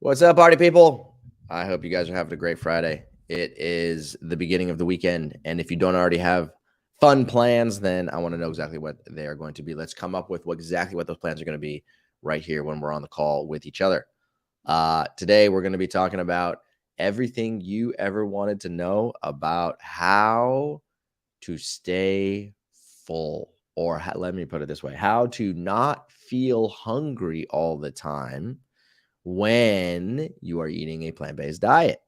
What's up, party people? I hope you guys are having a great Friday. It is the beginning of the weekend, and if you don't already have fun plans, then I want to know exactly what they are going to be. Let's come up with exactly what those plans are going to be right here when we're on the call with each other. Today, we're going to be talking about everything you ever wanted to know about how to stay full, or let me put it this way, how to not feel hungry all the time when you are eating a plant-based diet.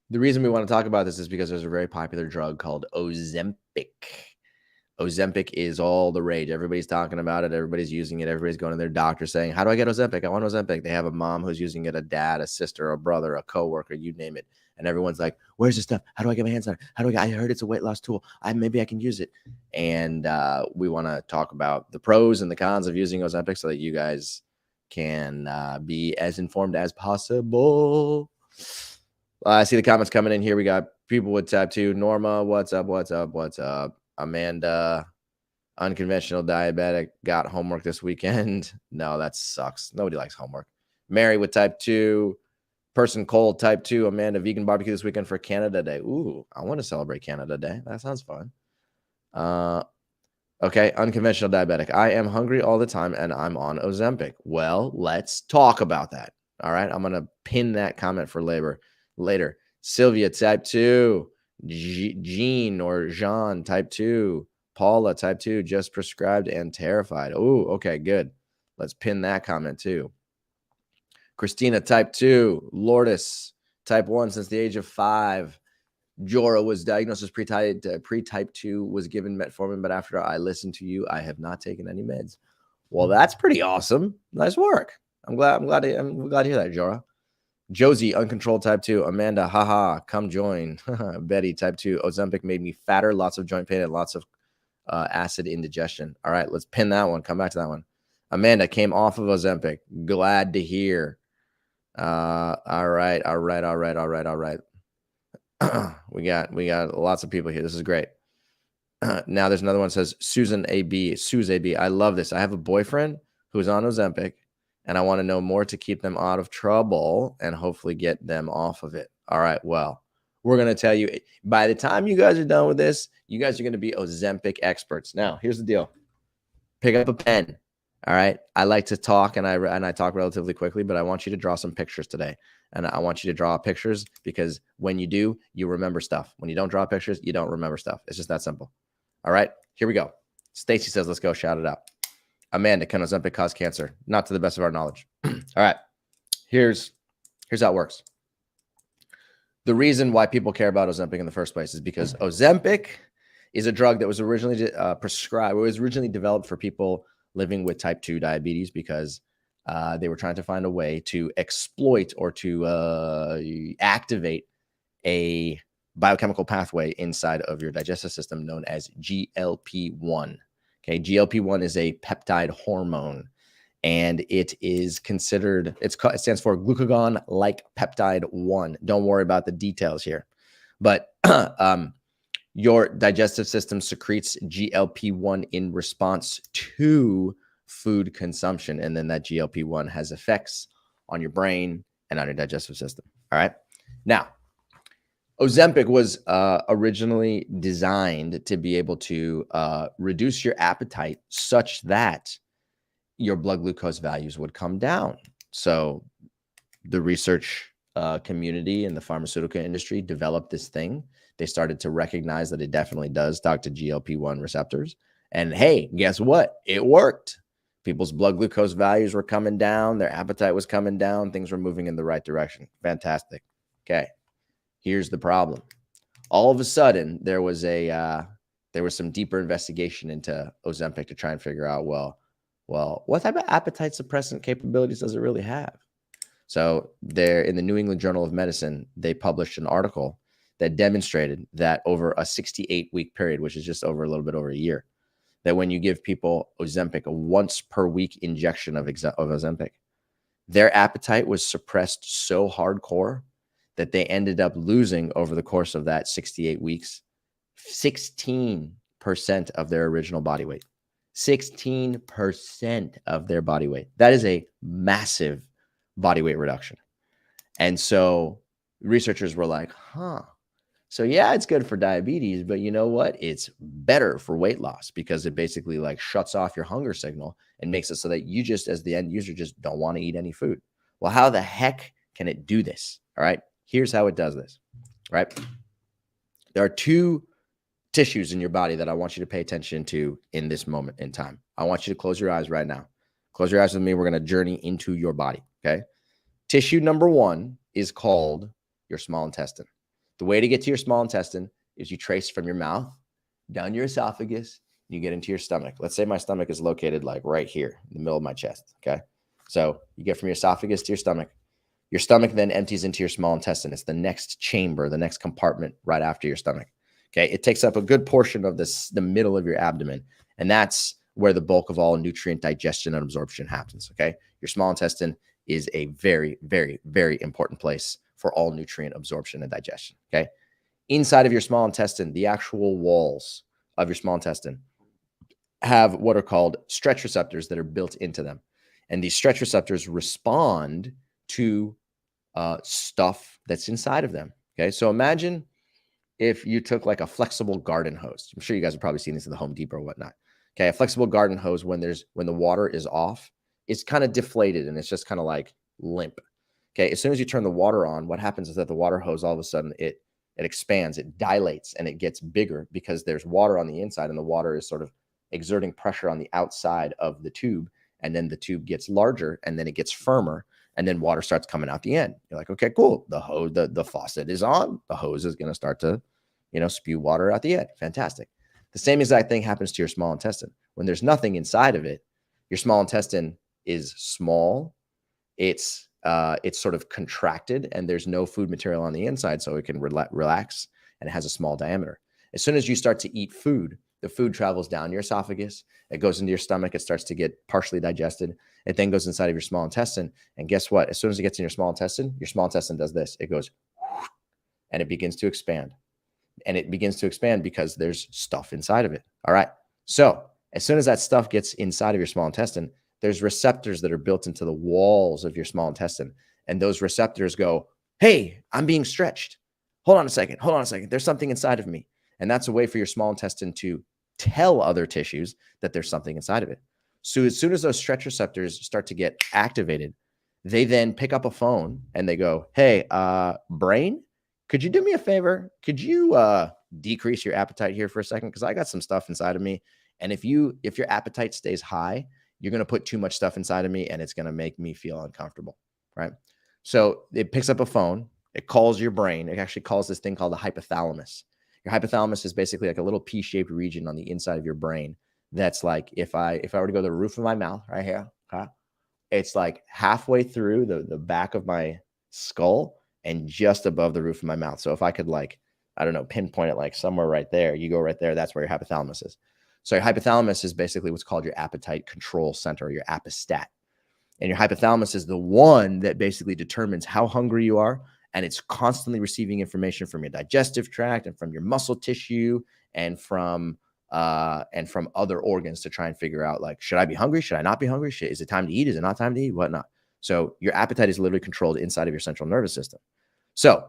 The reason we want to talk about this is because there's a very popular drug called Ozempic. Ozempic is all the rage. Everybody's talking about it. Everybody's using it. Everybody's going to their doctor saying, how do I get Ozempic? I want Ozempic. They have a mom who's using it, a dad, a sister, a brother, a coworker, you name it. And everyone's like, where's this stuff? How do I get my hands on it? I heard it's a weight loss tool. Maybe I can use it. And we want to talk about the pros and the cons of using Ozempic so that you guys can be as informed as possible. I see the comments coming in here. We got people with type 2. Norma, what's up? Amanda, unconventional diabetic, got homework this weekend. No, that sucks. Nobody likes homework. Mary with type 2. Person cold, type 2. Amanda, vegan barbecue this weekend for Canada Day. Ooh, I want to celebrate Canada Day. That sounds fun. Okay, unconventional diabetic. I am hungry all the time and I'm on Ozempic. Well, let's talk about that. All right, I'm going to pin that comment for later. Sylvia, type 2. Jean or Jean, type 2. Paula, type 2, just prescribed and terrified. Oh, okay, good. Let's pin that comment too. Christina, type 2. Lourdes, type 1 since the age of 5. Jorah was diagnosed as pre-type 2, was given metformin, but after I listened to you, I have not taken any meds. Well, that's pretty awesome. Nice work. I'm glad to hear that, Jorah. Josie, uncontrolled type 2. Amanda, haha, come join. Betty, type 2. Ozempic made me fatter, lots of joint pain, and lots of acid indigestion. All right, let's pin that one. Come back to that one. Amanda came off of Ozempic. Glad to hear. All right. we got lots of people here. This is great. Now there's another one that says Susan AB. Suze AB. I love this. I have a boyfriend who's on Ozempic, and I want to know more to keep them out of trouble and hopefully get them off of it. All right. Well, we're going to tell you by the time you guys are done with this, you guys are going to be Ozempic experts. Now, here's the deal. Pick up a pen. All right. I like to talk and I talk relatively quickly, but I want you to draw some pictures today. And I want you to draw pictures because when you do, you remember stuff. When you don't draw pictures, you don't remember stuff. It's just that simple. All right. Here we go. Stacy says, let's go. Shout it out. Amanda, can Ozempic cause cancer? Not to the best of our knowledge. All right. Here's how it works. The reason why people care about Ozempic in the first place is because Ozempic is a drug that was originally prescribed. It was originally developed for people living with type 2 diabetes because they were trying to find a way to exploit or to activate a biochemical pathway inside of your digestive system known as GLP-1. Okay, GLP-1 is a peptide hormone, and it is considered, it stands for glucagon-like peptide 1. Don't worry about the details here. But your digestive system secretes GLP-1 in response to food consumption, and then that GLP-1 has effects on your brain and on your digestive system. All right. Now, Ozempic was originally designed to be able to reduce your appetite such that your blood glucose values would come down. So the research community and the pharmaceutical industry developed this thing. They started to recognize that it definitely does talk to GLP-1 receptors. And hey, guess what? It worked. People's blood glucose values were coming down. Their appetite was coming down. Things were moving in the right direction. Fantastic. Okay. Here's the problem. All of a sudden, there was some deeper investigation into Ozempic to try and figure out, well, what type of appetite suppressant capabilities does it really have? So there, in the New England Journal of Medicine, they published an article that demonstrated that over a 68-week period, which is just over a little bit over a year, that when you give people Ozempic, a once per week injection of Ozempic, their appetite was suppressed so hardcore that they ended up losing over the course of that 68 weeks, 16% of their original body weight. 16% of their body weight. That is a massive body weight reduction. And so researchers were like, so yeah, it's good for diabetes, but you know what? It's better for weight loss because it basically like shuts off your hunger signal and makes it so that you just, as the end user, just don't want to eat any food. Well, how the heck can it do this? All right, here's how it does this, right? There are two tissues in your body that I want you to pay attention to in this moment in time. I want you to close your eyes right now. Close your eyes with me. We're going to journey into your body, okay? Tissue number one is called your small intestine. The way to get to your small intestine is you trace from your mouth down your esophagus, you get into your stomach. Let's say my stomach is located like right here in the middle of my chest, okay? So you get from your esophagus to your stomach. Your stomach then empties into your small intestine. It's the next chamber, the next compartment right after your stomach, okay? It takes up a good portion of the middle of your abdomen, and that's where the bulk of all nutrient digestion and absorption happens, okay? Your small intestine is a very, very, very important place for all nutrient absorption and digestion, okay? Inside of your small intestine, the actual walls of your small intestine have what are called stretch receptors that are built into them. And these stretch receptors respond to stuff that's inside of them, okay? So imagine if you took like a flexible garden hose. I'm sure you guys have probably seen this in the Home Depot or whatnot. Okay, a flexible garden hose, when the water is off, it's kind of deflated and it's just kind of like limp. Okay, as soon as you turn the water on, what happens is that the water hose, all of a sudden, it expands, it dilates, and it gets bigger because there's water on the inside, and the water is sort of exerting pressure on the outside of the tube, and then the tube gets larger, and then it gets firmer, and then water starts coming out the end. You're like, okay, cool. The hose, the faucet is on. The hose is going to start to, spew water out the end. Fantastic. The same exact thing happens to your small intestine. When there's nothing inside of it, your small intestine is small. It's sort of contracted, and there's no food material on the inside, so it can relax, and it has a small diameter. As soon as you start to eat food, the food travels down your esophagus. It goes into your stomach. It starts to get partially digested. It then goes inside of your small intestine. And guess what? As soon as it gets in your small intestine does this. It goes, and it begins to expand. And it begins to expand because there's stuff inside of it. All right. So as soon as that stuff gets inside of your small intestine, there's receptors that are built into the walls of your small intestine. And those receptors go, hey, I'm being stretched. Hold on a second. There's something inside of me. And that's a way for your small intestine to tell other tissues that there's something inside of it. So as soon as those stretch receptors start to get activated, they then pick up a phone and they go, hey, brain, could you do me a favor? Could you decrease your appetite here for a second? Because I got some stuff inside of me. And if your appetite stays high, you're going to put too much stuff inside of me, and it's going to make me feel uncomfortable, right? So it picks up a phone. It calls your brain. It actually calls this thing called the hypothalamus. Your hypothalamus is basically like a little P-shaped region on the inside of your brain. That's like, if I were to go to the roof of my mouth right here, okay, it's like halfway through the back of my skull and just above the roof of my mouth. So if I could, like, I don't know, pinpoint it like somewhere right there, you go right there, that's where your hypothalamus is. So your hypothalamus is basically what's called your appetite control center, or your appestat. And your hypothalamus is the one that basically determines how hungry you are. And it's constantly receiving information from your digestive tract and from your muscle tissue and from other organs to try and figure out, like, should I be hungry? Should I not be hungry? Is it time to eat? Is it not time to eat? Whatnot. So your appetite is literally controlled inside of your central nervous system. So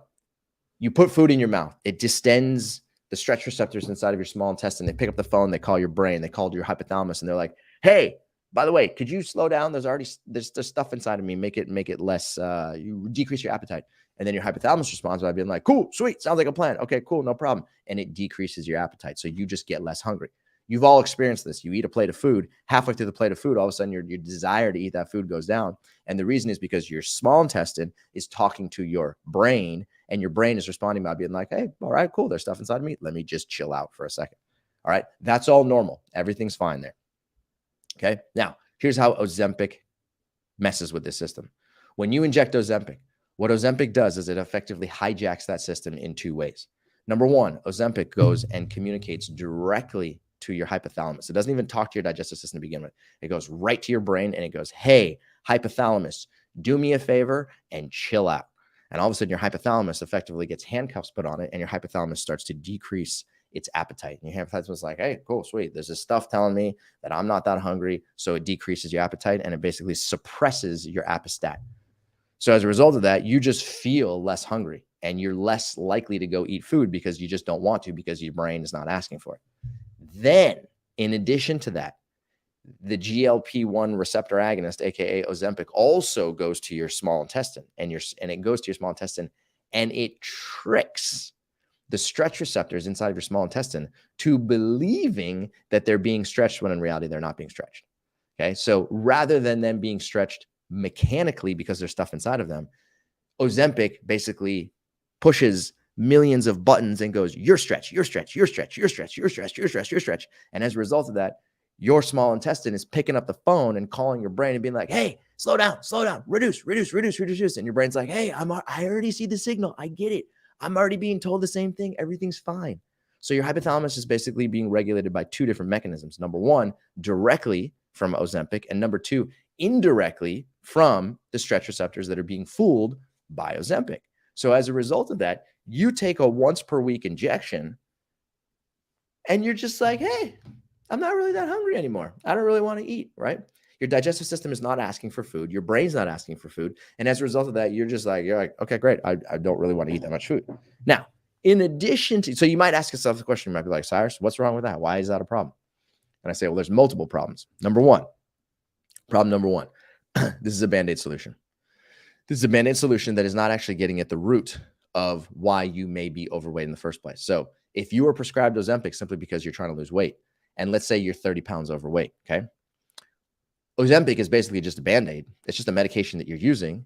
you put food in your mouth. It distends the stretch receptors inside of your small intestine. They pick up the phone. They call your brain. They call your hypothalamus, and they're like, hey, by the way, could you slow down? There's stuff inside of me. Make it less, you decrease your appetite. And then your hypothalamus responds by being like, cool, sweet, sounds like a plan. Okay, cool, no problem. And it decreases your appetite. So you just get less hungry. You've all experienced this. You eat a plate of food. Halfway through the plate of food, all of a sudden your desire to eat that food goes down. And the reason is because your small intestine is talking to your brain, and your brain is responding by being like, hey, all right, cool, there's stuff inside of me. Let me just chill out for a second. All right, that's all normal. Everything's fine there. Okay, now here's how Ozempic messes with this system. When you inject Ozempic, what Ozempic does is it effectively hijacks that system in two ways. Number one, Ozempic goes and communicates directly to your hypothalamus. It doesn't even talk to your digestive system to begin with. It goes right to your brain, and it goes, hey, hypothalamus, do me a favor and chill out. And all of a sudden, your hypothalamus effectively gets handcuffs put on it, and your hypothalamus starts to decrease its appetite. And your hypothalamus is like, hey, cool, sweet. There's this stuff telling me that I'm not that hungry, so it decreases your appetite, and it basically suppresses your appestat. So as a result of that, you just feel less hungry and you're less likely to go eat food because you just don't want to, because your brain is not asking for it. Then, in addition to that, the GLP-1 receptor agonist, aka Ozempic, also goes to your small intestine, and it goes to your small intestine, and it tricks the stretch receptors inside of your small intestine to believing that they're being stretched when in reality they're not being stretched. Okay, so rather than them being stretched mechanically because there's stuff inside of them, Ozempic basically pushes millions of buttons and goes, you're stretch, you're stretch, you're stretch, you're stretch, you're stretch, you're stretch, you're stretch. And as a result of that, your small intestine is picking up the phone and calling your brain and being like, hey, slow down, reduce. And your brain's like, hey, I already see the signal. I get it. I'm already being told the same thing. Everything's fine. So your hypothalamus is basically being regulated by two different mechanisms. Number one, directly from Ozempic, and number two, indirectly from the stretch receptors that are being fooled by Ozempic. So as a result of that, you take a once per week injection and you're just like, hey, I'm not really that hungry anymore. I don't really want to eat, right? Your digestive system is not asking for food. Your brain's not asking for food. And as a result of that, you're like, okay, great. I don't really want to eat that much food. Now, in addition to, so you might ask yourself the question, you might be like, Cyrus, what's wrong with that? Why is that a problem? And I say, well, there's multiple problems. Problem number one, this is a Band-Aid solution. This is a Band-Aid solution that is not actually getting at the root of why you may be overweight in the first place. So if you are prescribed Ozempic simply because you're trying to lose weight, and let's say you're 30 pounds overweight, okay? Ozempic is basically just a Band-Aid. It's just a medication that you're using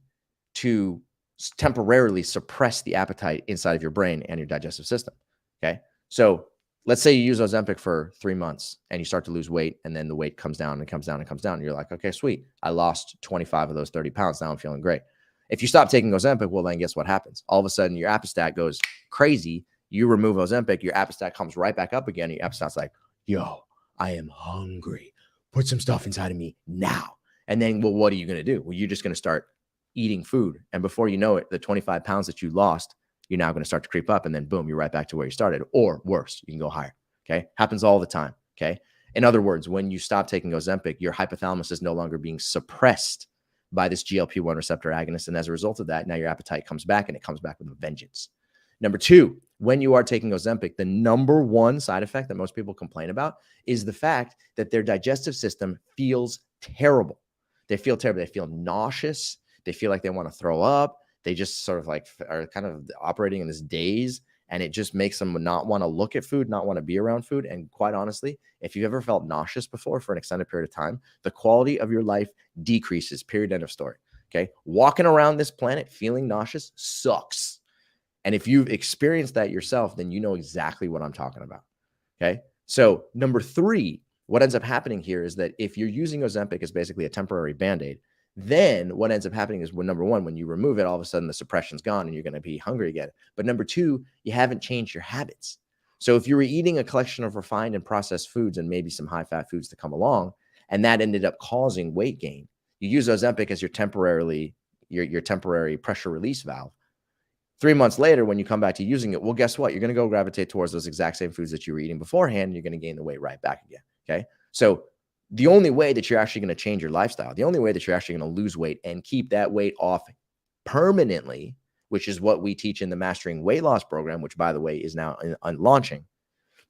to temporarily suppress the appetite inside of your brain and your digestive system, okay? So let's say you use Ozempic for 3 months and you start to lose weight, and then the weight comes down and comes down and comes down. And you're like, okay, sweet. I lost 25 of those 30 pounds. Now I'm feeling great. If you stop taking Ozempic, well, then guess what happens? All of a sudden, your appestat goes crazy. You remove Ozempic, your appestat comes right back up again. Your appestat's like, yo, I am hungry. Put some stuff inside of me now. And then, well, what are you going to do? Well, you're just going to start eating food. And before you know it, the 25 pounds that you lost, you're now going to start to creep up, and then boom, you're right back to where you started, or worse, you can go higher. Okay. Happens all the time. Okay. In other words, when you stop taking Ozempic, your hypothalamus is no longer being suppressed by this GLP-1 receptor agonist. And as a result of that, now your appetite comes back, and it comes back with a vengeance. Number two, when you are taking Ozempic, the number one side effect that most people complain about is the fact that their digestive system feels terrible. They feel terrible. They feel nauseous. They feel like they want to throw up. They just sort of like are kind of operating in this daze, and it just makes them not want to look at food, not want to be around food. And quite honestly, if you've ever felt nauseous before for an extended period of time, the quality of your life decreases, period, end of story. Okay. Walking around this planet feeling nauseous sucks. And if you've experienced that yourself, then you know exactly what I'm talking about. Okay. So number three, what ends up happening here is that if you're using Ozempic as basically a temporary Band-Aid, then what ends up happening is, when number one, when you remove it, all of a sudden the suppression's gone and you're going to be hungry again. But number two, you haven't changed your habits. So if you were eating a collection of refined and processed foods and maybe some high-fat foods to come along, and that ended up causing weight gain, you use Ozempic as your temporary pressure release valve. 3 months later, when you come back to using it, well, guess what? You're going to go gravitate towards those exact same foods that you were eating beforehand, and you're going to gain the weight right back again. Okay. So the only way that you're actually going to change your lifestyle, the only way that you're actually going to lose weight and keep that weight off permanently, which is what we teach in the Mastering Weight Loss program, which, by the way, is now launching.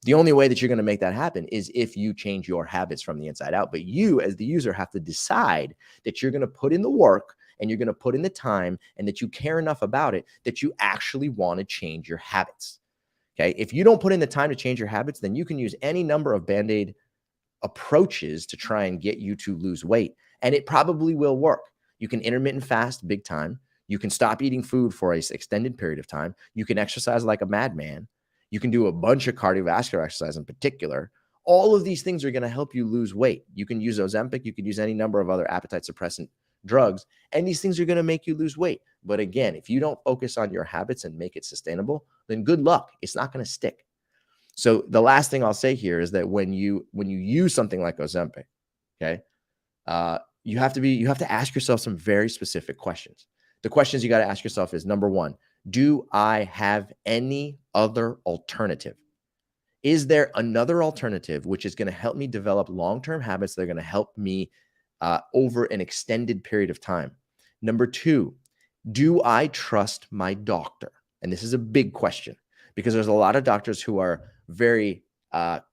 The only way that you're going to make that happen is if you change your habits from the inside out. But you, as the user, have to decide that you're going to put in the work and you're going to put in the time, and that you care enough about it that you actually want to change your habits. Okay. If you don't put in the time to change your habits, then you can use any number of Band-Aid approaches to try and get you to lose weight, and it probably will work. You can intermittent fast big time. You can stop eating food for an extended period of time. You can exercise like a madman. You can do a bunch of cardiovascular exercise in particular. All of these things are going to help you lose weight. You can use Ozempic. You could use any number of other appetite suppressant drugs, and these things are going to make you lose weight. But again, if you don't focus on your habits and make it sustainable, then good luck. It's not going to stick. So the last thing I'll say here is that when you use something like Ozempic, okay, you have to ask yourself some very specific questions. The questions you got to ask yourself is, number one, do I have any other alternative? Is there another alternative which is going to help me develop long-term habits that are going to help me over an extended period of time? Number two, Do I trust my doctor? And this is a big question because there's a lot of doctors who are very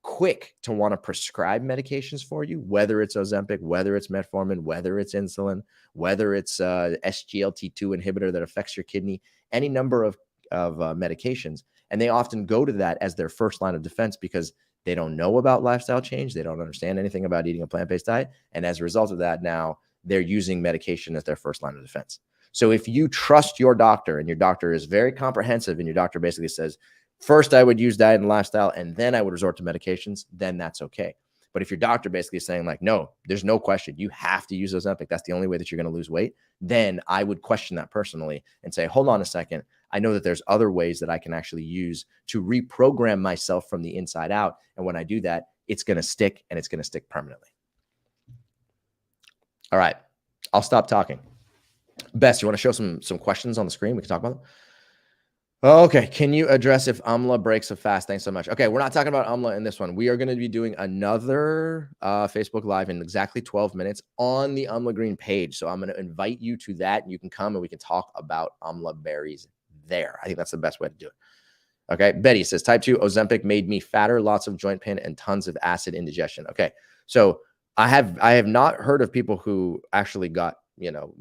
quick to want to prescribe medications for you, whether it's Ozempic, whether it's metformin, whether it's insulin, whether it's SGLT2 inhibitor that affects your kidney, any number of medications. And they often go to that as their first line of defense because they don't know about lifestyle change. They don't understand anything about eating a plant-based diet. And as a result of that, now they're using medication as their first line of defense. So if you trust your doctor and your doctor is very comprehensive and your doctor basically says, first I would use diet and lifestyle and then I would resort to medications, then that's okay. But if your doctor basically is saying like, no, there's no question, you have to use Ozempic, that's the only way that you're going to lose weight, then I would question that personally and say, hold on a second. I know that there's other ways that I can actually use to reprogram myself from the inside out. And when I do that, it's going to stick and it's going to stick permanently. All right, I'll stop talking. Bess, you want to show some questions on the screen? We can talk about them. Okay, can you address if AMLA breaks a fast? Thanks so much. Okay, we're not talking about AMLA in this one. We are going to be doing another Facebook Live in exactly 12 minutes on the AMLA Green page. So I'm going to invite you to that. You can come and we can talk about AMLA berries there. I think that's the best way to do it. Okay, Betty says, type 2 Ozempic made me fatter, lots of joint pain, and tons of acid indigestion. Okay, so I have not heard of people who actually got,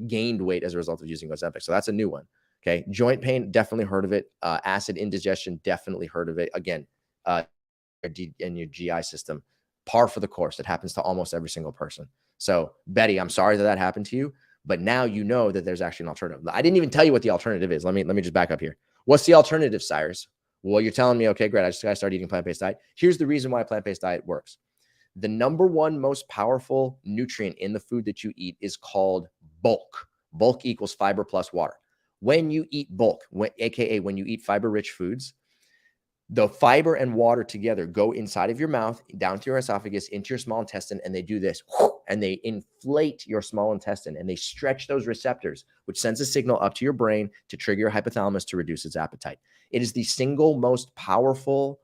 gained weight as a result of using Ozempic. So that's a new one. Okay. Joint pain, definitely heard of it. Acid indigestion, definitely heard of it. Again, in your GI system, par for the course. It happens to almost every single person. So Betty, I'm sorry that happened to you, but now you know that there's actually an alternative. I didn't even tell you what the alternative is. Let me just back up here. What's the alternative, Cyrus? Well, you're telling me, okay, great. I just got to start eating plant-based diet. Here's the reason why a plant-based diet works. The number one most powerful nutrient in the food that you eat is called bulk. Bulk equals fiber plus water. When you eat bulk, AKA when you eat fiber-rich foods, the fiber and water together go inside of your mouth, down to your esophagus, into your small intestine, and they do this, and they inflate your small intestine, and they stretch those receptors, which sends a signal up to your brain to trigger your hypothalamus to reduce its appetite. It is the single most powerful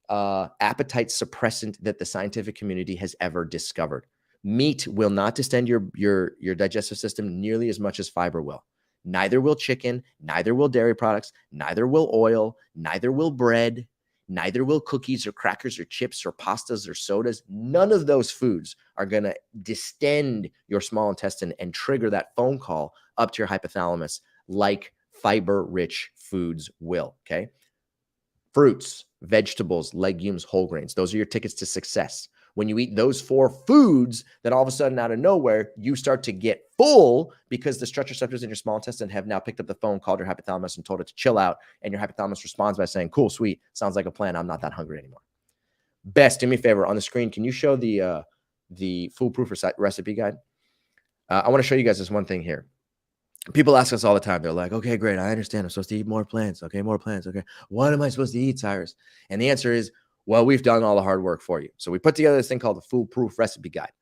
appetite suppressant that the scientific community has ever discovered. Meat will not distend your digestive system nearly as much as fiber will. Neither will chicken, neither will dairy products, neither will oil, neither will bread, neither will cookies or crackers or chips or pastas or sodas. None of those foods are going to distend your small intestine and trigger that phone call up to your hypothalamus like fiber-rich foods will, okay? Fruits, vegetables, legumes, whole grains. Those are your tickets to success. When you eat those 4 foods, then all of a sudden out of nowhere, you start to get full because the stretch receptors in your small intestine have now picked up the phone, called your hypothalamus and told it to chill out. And your hypothalamus responds by saying, cool, sweet, sounds like a plan. I'm not that hungry anymore. Best, do me a favor on the screen. Can you show the foolproof recipe guide? I want to show you guys this one thing here. People ask us all the time. They're like, okay, great. I understand. I'm supposed to eat more plants. Okay, more plants. Okay. What am I supposed to eat, Cyrus? And the answer is, well, we've done all the hard work for you. So we put together this thing called the Foolproof Recipe Guide.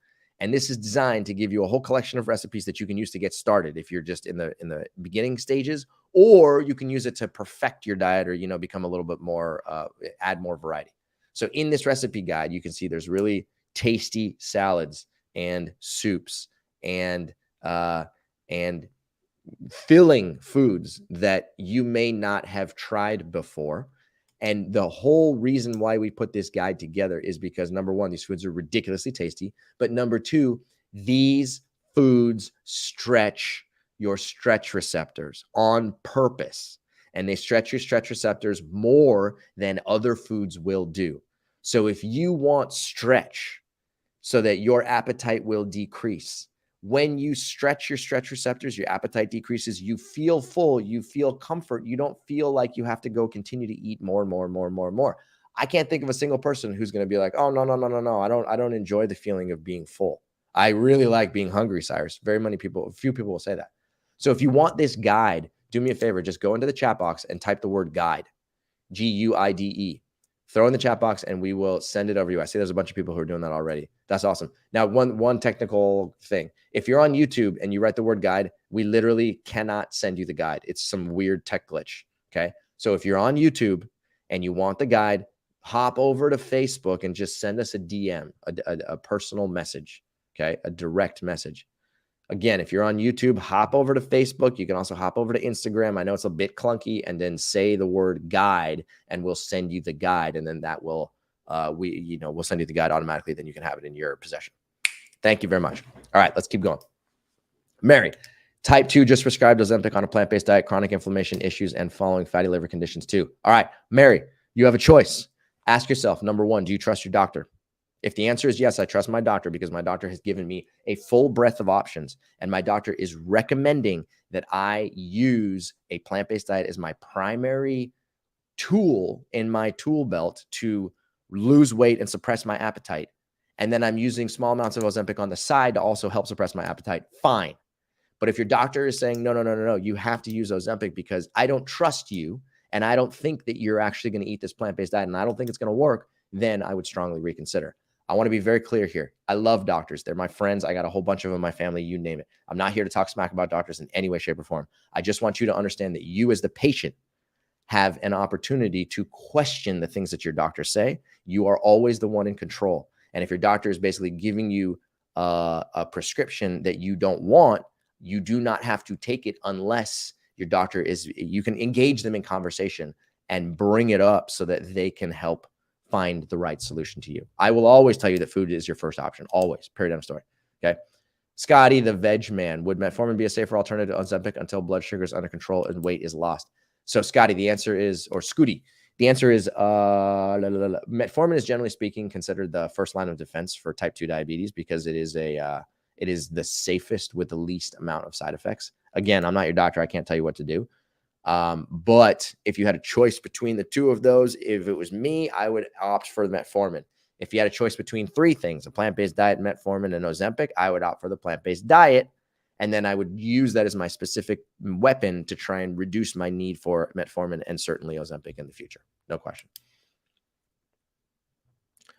And this is designed to give you a whole collection of recipes that you can use to get started if you're just in the beginning stages, or you can use it to perfect your diet or, become a little bit more, add more variety. So in this recipe guide, you can see there's really tasty salads and soups and filling foods that you may not have tried before. And the whole reason why we put this guide together is because, number one, these foods are ridiculously tasty. But number two, these foods stretch your stretch receptors on purpose. And they stretch your stretch receptors more than other foods will do. So if you want stretch so that your appetite will decrease, when you stretch your stretch receptors, your appetite decreases, you feel full, you feel comfort, you don't feel like you have to go continue to eat more and more and more and more and more. I can't think of a single person who's going to be like, oh, no. I don't enjoy the feeling of being full. I really like being hungry, Cyrus. Few people will say that. So if you want this guide, do me a favor, just go into the chat box and type the word guide, Guide. Throw in the chat box and we will send it over to you. I see there's a bunch of people who are doing that already. That's awesome. Now, one technical thing. If you're on YouTube and you write the word guide, we literally cannot send you the guide. It's some weird tech glitch, okay? So if you're on YouTube and you want the guide, hop over to Facebook and just send us a DM, a personal message, okay? A direct message. Again, if you're on YouTube, hop over to Facebook. You can also hop over to Instagram. I know it's a bit clunky, and then say the word guide, and we'll send you the guide. And then that will, we'll send you the guide automatically. Then you can have it in your possession. Thank you very much. All right, let's keep going. Mary, type 2 just prescribed Ozempic on a plant-based diet, chronic inflammation issues, and following fatty liver conditions too. All right, Mary, you have a choice. Ask yourself, number one, do you trust your doctor? If the answer is yes, I trust my doctor because my doctor has given me a full breadth of options, and my doctor is recommending that I use a plant-based diet as my primary tool in my tool belt to lose weight and suppress my appetite. And then I'm using small amounts of Ozempic on the side to also help suppress my appetite. Fine. But if your doctor is saying, no, you have to use Ozempic because I don't trust you and I don't think that you're actually going to eat this plant-based diet and I don't think it's going to work, then I would strongly reconsider. I want to be very clear here. I love doctors. They're my friends. I got a whole bunch of them in my family, you name it. I'm not here to talk smack about doctors in any way, shape, or form. I just want you to understand that you as the patient have an opportunity to question the things that your doctors say. You are always the one in control. And if your doctor is basically giving you a prescription that you don't want, you do not have to take it unless your doctor is, you can engage them in conversation and bring it up so that they can help find the right solution to you. I will always tell you that food is your first option, always, period, end of story. Okay. Scotty, the veg man, would metformin be a safer alternative to Ozempic until blood sugar is under control and weight is lost? So Scotty, the answer is, or Scooty, the answer is metformin is generally speaking considered the first line of defense for type 2 diabetes because it is the safest with the least amount of side effects. Again, I'm not your doctor. I can't tell you what to do. But if you had a choice between the two of those, if it was me, I would opt for the metformin. If you had a choice between three things, a plant-based diet, metformin, and Ozempic, I would opt for the plant-based diet. And then I would use that as my specific weapon to try and reduce my need for metformin and certainly Ozempic in the future. No question.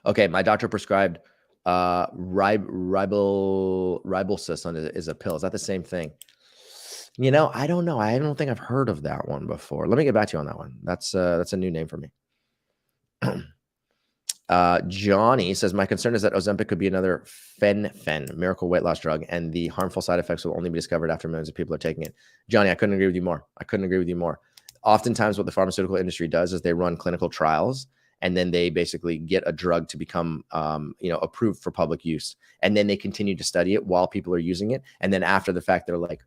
Okay, my doctor prescribed ribelsis is a pill. Is that the same thing? You know, I don't know. I don't think I've heard of that one before. Let me get back to you on that one. That's a new name for me. Johnny says, my concern is that Ozempic could be another fen miracle weight loss drug, and the harmful side effects will only be discovered after millions of people are taking it. Johnny, I couldn't agree with you more. Oftentimes what the pharmaceutical industry does is they run clinical trials, and then they basically get a drug to become, approved for public use. And then they continue to study it while people are using it. And then after the fact, they're like,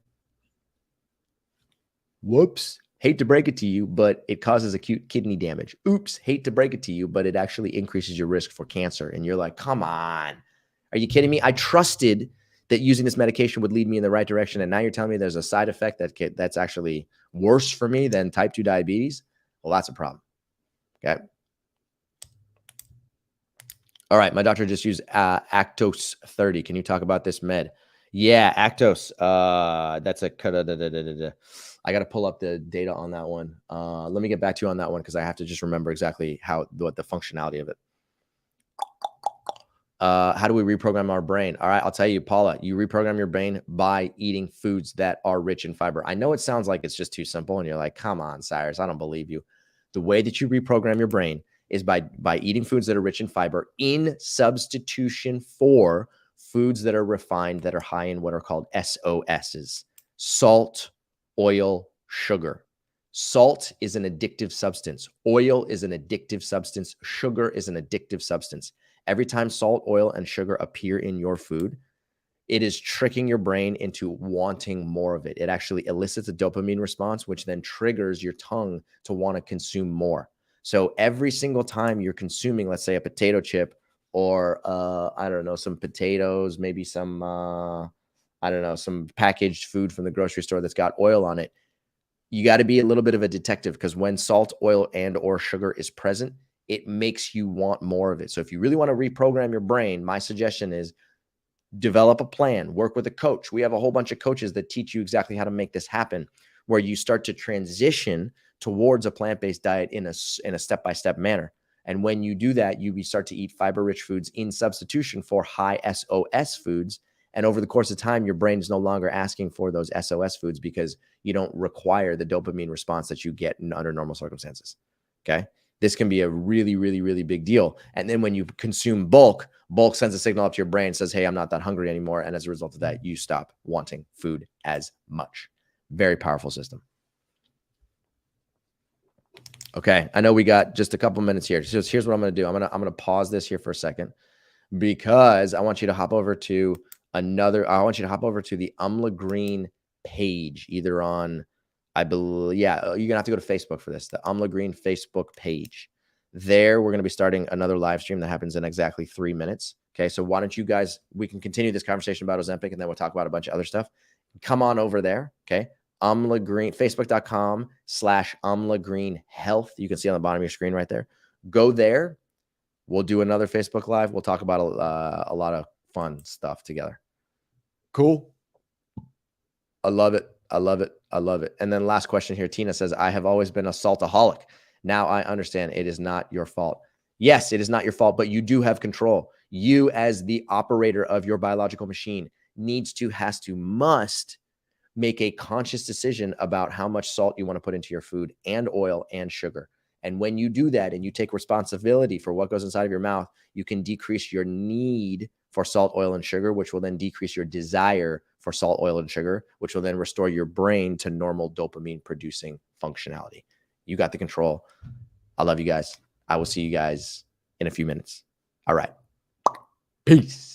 whoops, hate to break it to you, but it causes acute kidney damage. Oops, hate to break it to you, but it actually increases your risk for cancer. And you're like, come on, are you kidding me? I trusted that using this medication would lead me in the right direction. And now you're telling me there's a side effect that's actually worse for me than type 2 diabetes. Well, that's a problem. Okay. All right. My doctor just used Actos 30. Can you talk about this med? Yeah, Actos. That's a I got to pull up the data on that one. Let me get back to you on that one because I have to just remember exactly what the functionality of it. How do we reprogram our brain? All right, I'll tell you, Paula, you reprogram your brain by eating foods that are rich in fiber. I know it sounds like it's just too simple and you're like, come on, Cyrus, I don't believe you. The way that you reprogram your brain is by eating foods that are rich in fiber in substitution for foods that are refined, that are high in what are called SOSs: salt, oil, sugar. Salt is an addictive substance. Oil is an addictive substance. Sugar is an addictive substance. Every time salt, oil, and sugar appear in your food, it is tricking your brain into wanting more of it. It actually elicits a dopamine response, which then triggers your tongue to want to consume more. So every single time you're consuming, let's say, a potato chip or, some potatoes, maybe some, some packaged food from the grocery store that's got oil on it, you got to be a little bit of a detective because when salt, oil, and or sugar is present, it makes you want more of it. So if you really want to reprogram your brain, my suggestion is develop a plan, work with a coach. We have a whole bunch of coaches that teach you exactly how to make this happen, where you start to transition towards a plant-based diet in a step-by-step manner. And when you do that, you start to eat fiber-rich foods in substitution for high SOS foods. And over the course of time, your brain is no longer asking for those SOS foods because you don't require the dopamine response that you get under normal circumstances. Okay. This can be a really, really, really big deal. And then when you consume bulk, Bulk sends a signal up to your brain, says, hey, I'm not that hungry anymore. And as a result of that, you stop wanting food as much. Very powerful system. Okay, I know we got just a couple minutes here. So here's what I'm going to do. I'm going to pause this here for a second because I want you to hop over to the Umla Green page, either on, I believe, yeah, you're going to have to go to Facebook for this, the Umla Green Facebook page. There, we're going to be starting another live stream that happens in exactly 3 minutes. Okay, so why don't you guys, we can continue this conversation about Ozempic, and then we'll talk about a bunch of other stuff. Come on over there, okay? Umla Green, Facebook.com/Umla Green Health. You can see on the bottom of your screen right there. Go there. We'll do another Facebook Live. We'll talk about a lot of fun stuff together. Cool. I love it. I love it. I love it. And then last question here. Tina says, I have always been a saltaholic. Now I understand it is not your fault. Yes, it is not your fault, but you do have control. You, as the operator of your biological machine, must make a conscious decision about how much salt you want to put into your food, and oil and sugar. And when you do that and you take responsibility for what goes inside of your mouth, you can decrease your need for salt, oil, and sugar, which will then decrease your desire for salt, oil, and sugar, which will then restore your brain to normal dopamine producing functionality. You got the control. I love you guys. I will see you guys in a few minutes. All right. Peace.